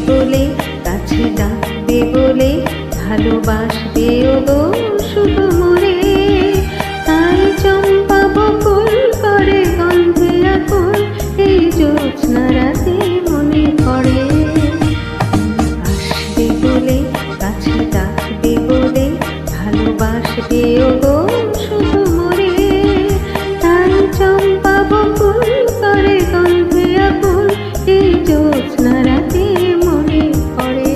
বলে কাছে ডাকবে বলে ভালোবাসবে ওগো শুধু মোরে। তাই চম্পা বকুল করে গন্ধে আকুল এই জ্যোৎস্না রাতে মনে পড়ে। আসবে বলে কাছে ডাকবে বলে ভালোবাসবে ওগো শুধু মোরে। তাই চম্পা বকুল করে গন্ধে আকুল এই জ্যোৎস্না রাতে মনে পড়ে।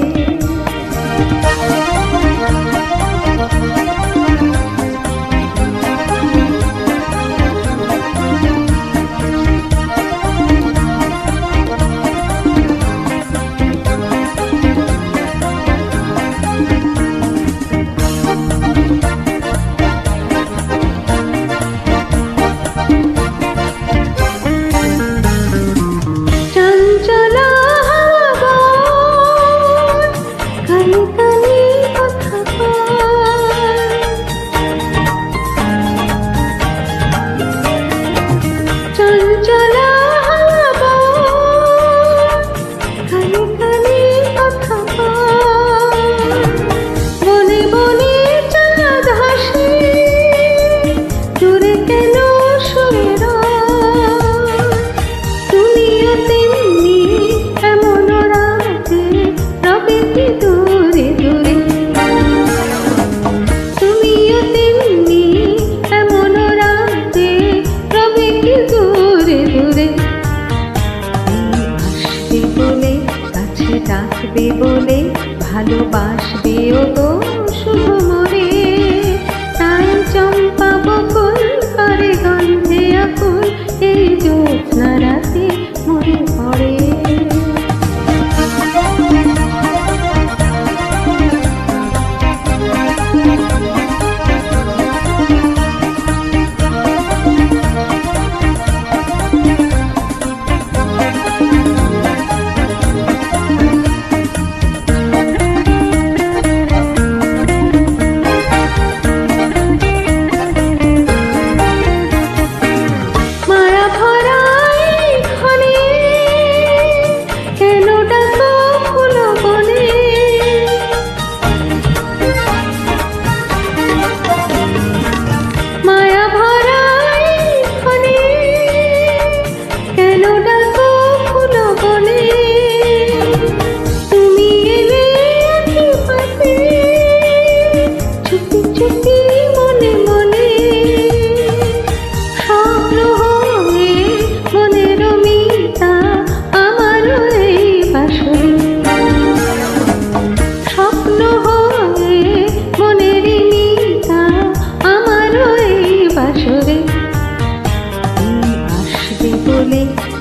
ডাকবে বলে ভালোবাসবে ওগো শুধু মোরে। তাই চম্পা বকুল করে গন্ধে আকুল এই জ্যোৎস্না রাতে মনে পড়ে।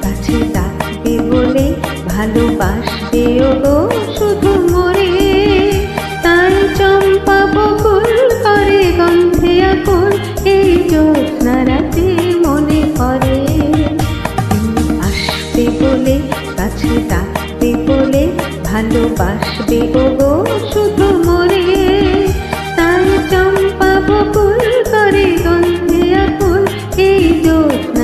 কাছে ডাকবে বলে ভালোবাসবে ওগো শুধু মোরে। তাই চম্পা বকুল করে গন্ধে আকুল এই জ্যোৎস্না রাতে মনে পড়ে। আসবে বলে কাছে ডাকবে বলে ভালোবাসবে ওগো শুধু মোরে। তাই চম্পা বকুল করে গন্ধে আকুল এই জ্যোৎস্না